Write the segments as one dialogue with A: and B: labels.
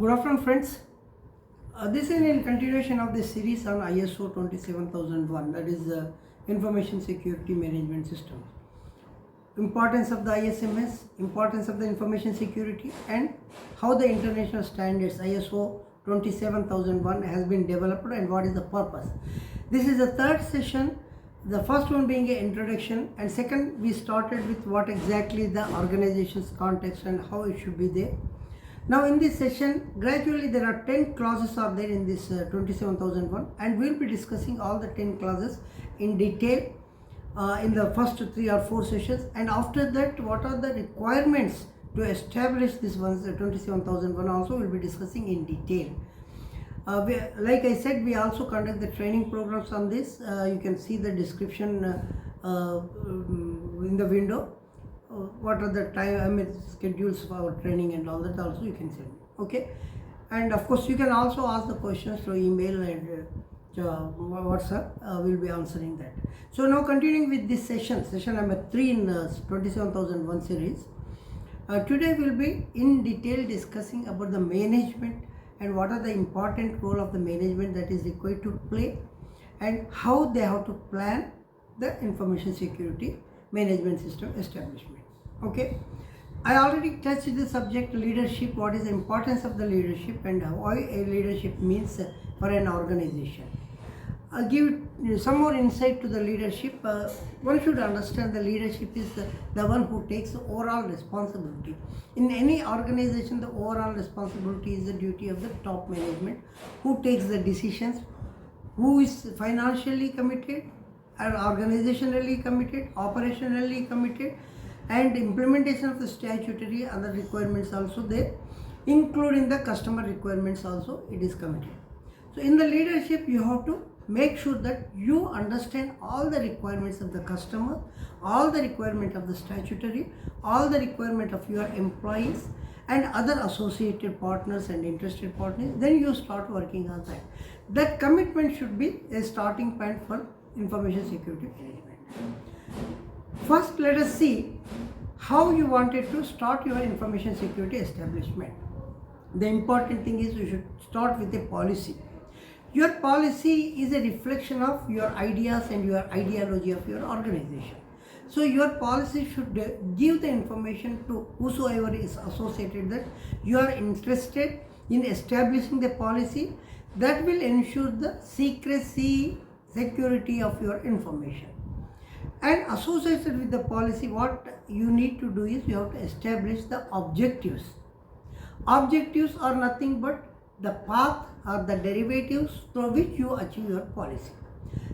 A: Good afternoon, friends. This is in continuation of the series on ISO 27001, that is Information Security Management System. Importance of the ISMS, importance of the information security, and how the international standards ISO 27001 has been developed and what is the purpose. This is the third session, the first one being an introduction, and second we started with what exactly the organization's context and how it should be there. Now in this session, gradually there are 10 clauses are there in this 27001, and we'll be discussing all the 10 clauses in detail in the first 3 or 4 sessions, and after that what are the requirements to establish this one 27001 also we'll be discussing in detail. Like I said, we also conduct the training programs on this. You can see the description in the window. What are the time schedules for our training and all that also you can send me. Okay, and of course you can also ask the questions through email and WhatsApp. We'll be answering that. So now continuing with this session number 3 in 27001 series. Today we'll be in detail discussing about the management and what are the important role of the management that is required to play, and how they have to plan the information security management system establishment. Okay, I already touched the subject leadership, what is the importance of the leadership and why a leadership means for an organization. I'll give some more insight to the leadership. One should understand the leadership is the one who takes the overall responsibility. In any organization, the overall responsibility is the duty of the top management, who takes the decisions, who is financially committed, are organizationally committed, operationally committed, and implementation of the statutory other requirements also there, including the customer requirements also it is committed. So in the leadership you have to make sure that you understand all the requirements of the customer, all the requirement of the statutory, all the requirement of your employees and other associated partners and interested partners. Then you start working on that. That commitment should be a starting point for information security management. First, let us see how you wanted to start your information security establishment. The important thing is you should start with a policy. Your policy is a reflection of your ideas and your ideology of your organization. So your policy should give the information to whosoever is associated that you are interested in establishing the policy that will ensure the secrecy, security of your information. And associated with the policy, what you need to do is you have to establish the objectives. Objectives are nothing but the path or the derivatives through which you achieve your policy.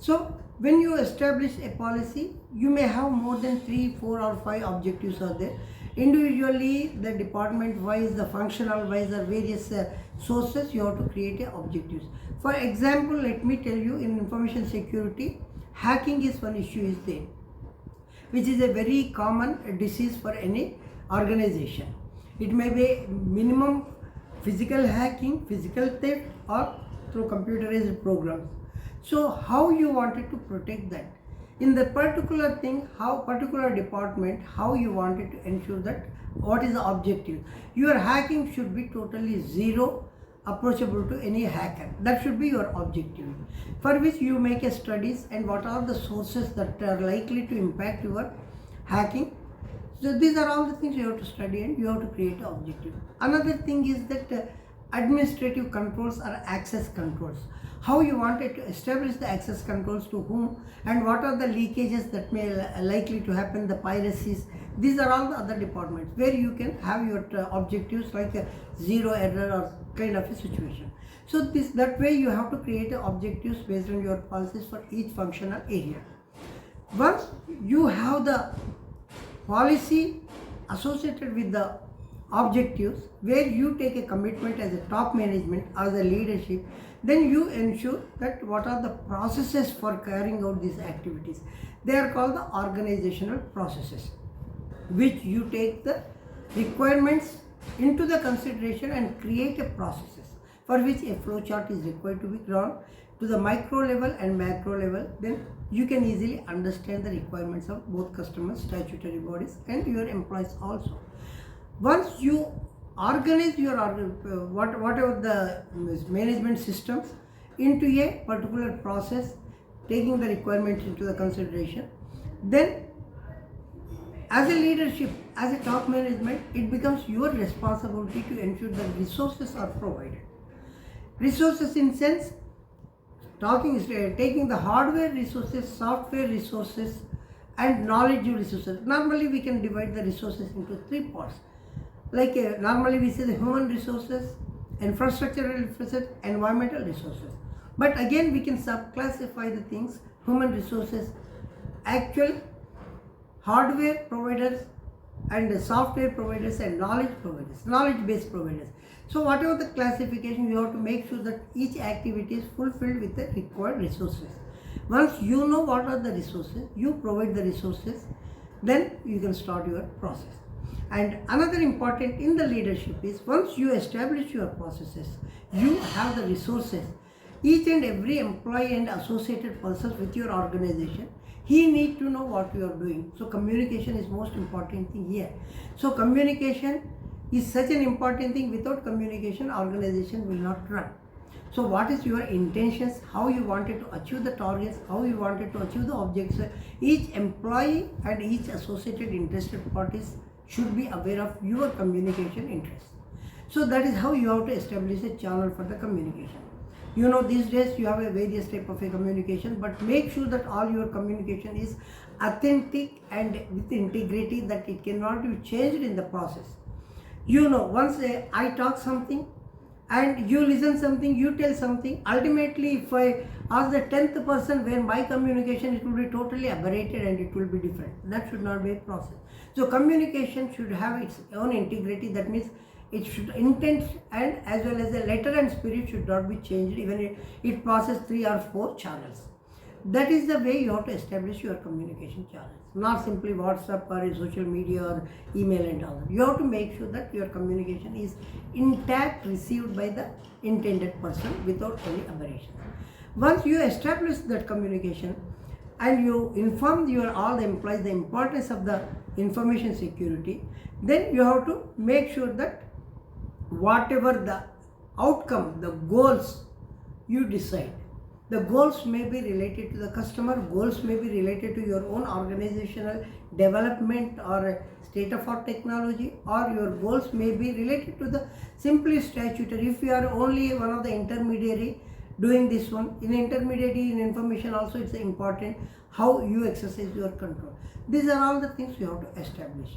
A: So when you establish a policy, you may have more than 3, 4 or 5 objectives are there. Individually, the department wise, the functional wise, or various sources, you have to create a objectives. For example, let me tell you, in information security, hacking is one issue is there, which is a very common disease for any organization. It may be minimum physical hacking, physical theft, or through computerized programs. So how you wanted to protect that? In the particular thing, how particular department, how you wanted to ensure that, what is the objective? Your hacking should be totally zero, approachable to any hacker. That should be your objective, for which you make a studies and what are the sources that are likely to impact your hacking. So these are all the things you have to study and you have to create an objective. Another thing is that administrative controls or access controls. How you wanted to establish the access controls to whom, and what are the leakages that may likely to happen, the piracies. These are all the other departments where you can have your objectives like a zero error or kind of a situation. So that way you have to create objectives based on your policies for each functional area. Once you have the policy associated with the objectives, where you take a commitment as a top management, as a leadership, then you ensure that what are the processes for carrying out these activities. They are called the organizational processes, which you take the requirements into the consideration and create a processes for which a flow chart is required to be drawn to the micro level and macro level. Then you can easily understand the requirements of both customers, statutory bodies, and your employees also. Once you organize your whatever the management systems into a particular process, taking the requirements into the consideration. Then as a leadership, as a top management, it becomes your responsibility to ensure that resources are provided. Resources in sense, taking the hardware resources, software resources, and knowledge resources. Normally we can divide the resources into three parts. Like normally we say the human resources, infrastructural resources, environmental resources. But again we can subclassify the things: human resources, actual hardware providers, and software providers, and knowledge providers, knowledge-based providers. So whatever the classification, you have to make sure that each activity is fulfilled with the required resources. Once you know what are the resources, you provide the resources, then you can start your process. And another important in the leadership is, once you establish your processes, you have the resources. Each and every employee and associated persons with your organization, he need to know what you are doing. So communication is most important thing here. So communication is such an important thing. Without communication, organization will not run. So what is your intentions, how you wanted to achieve the targets, how you wanted to achieve the objectives. Each employee and each associated interested parties should be aware of your communication interests. So that is how you have to establish a channel for the communication. You know, these days you have a various type of a communication, but make sure that all your communication is authentic and with integrity, that it cannot be changed in the process. You know, once I talk something and you listen something, you tell something, ultimately if I ask the 10th person where my communication, it will be totally aberrated and it will be different. That should not be a process. So communication should have its own integrity. That means it should intent and as well as the letter and spirit should not be changed, even it passes 3 or 4 channels. That is the way you have to establish your communication channels, not simply WhatsApp or social media or email and all that. You have to make sure that your communication is intact, received by the intended person without any aberration. Once you establish that communication and you inform all the employees the importance of the information security, then you have to make sure that whatever the outcome, the goals you decide, the goals may be related to the customer, goals may be related to your own organizational development or state of art technology, or your goals may be related to the simply statutory. If you are only one of the intermediary doing this one, in intermediary in information also it's important how you exercise your control. These are all the things you have to establish.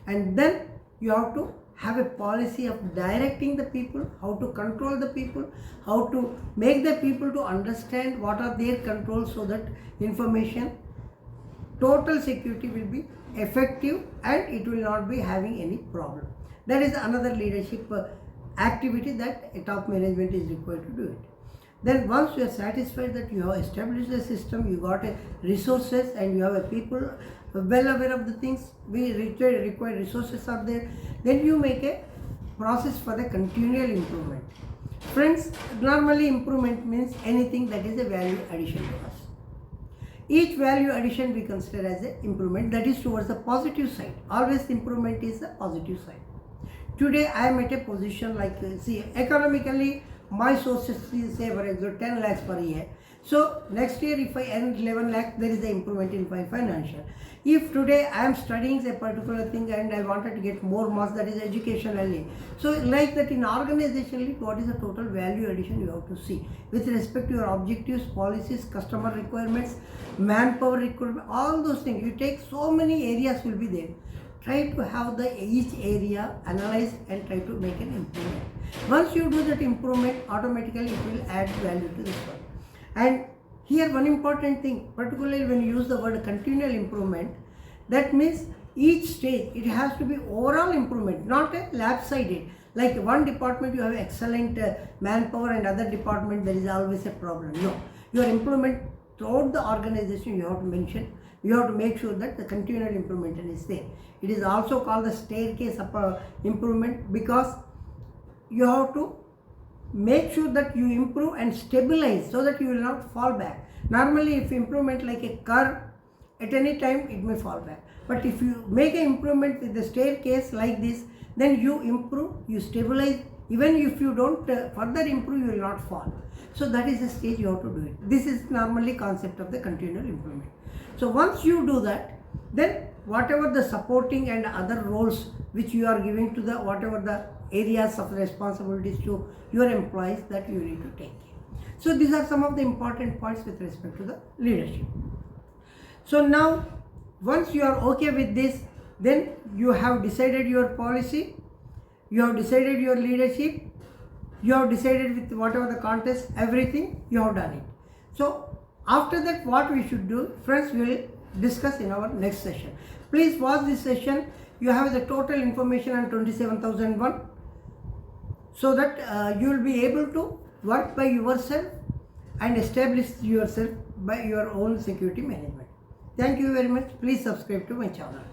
A: And then you have to have a policy of directing the people, how to control the people, how to make the people to understand what are their controls, so that information, total security will be effective and it will not be having any problem. That is another leadership activity that a top management is required to do it. Then once you are satisfied that you have established the system, you got a resources and you have a people well aware of the things, we require resources are there, then you make a process for the continual improvement. Friends, normally improvement means anything that is a value addition to us. Each value addition we consider as an improvement, that is towards the positive side. Always improvement is the positive side. Today I am at a position like, see, economically my sources say for example 10 lakhs per year. So next year if I earn 11 lakhs, there is the improvement in my financial. If today I am studying a particular thing and I wanted to get more marks, that is educationally. So like that in organizationally, what is the total value addition you have to see with respect to your objectives, policies, customer requirements, manpower requirement, all those things. You take so many areas will be there. Try to have each area analyzed and try to make an improvement. Once you do that improvement, automatically it will add value to this one. And here one important thing, particularly when you use the word continual improvement, that means each stage it has to be overall improvement, not a lopsided. Like one department you have excellent manpower and other department there is always a problem. No, your improvement throughout the organization you have to mention. You have to make sure that the continual improvement is there. It is also called the staircase of improvement, because you have to make sure that you improve and stabilize so that you will not fall back. Normally if improvement like a curve, at any time it may fall back. But if you make an improvement with the staircase like this, then you improve, you stabilize. Even if you don't further improve, you will not fall. So that is the stage you have to do it. This is normally concept of the continual improvement. So once you do that, then whatever the supporting and other roles which you are giving to the whatever the areas of responsibilities to your employees, that you need to take care. So these are some of the important points with respect to the leadership. So now once you are okay with this, then you have decided your policy, you have decided your leadership, you have decided with whatever the contest, everything you have done it. So after that, what we should do, friends, we will discuss in our next session. Please watch this session. You have the total information on 27001, so that you will be able to work by yourself and establish yourself by your own security management. Thank you very much. Please subscribe to my channel.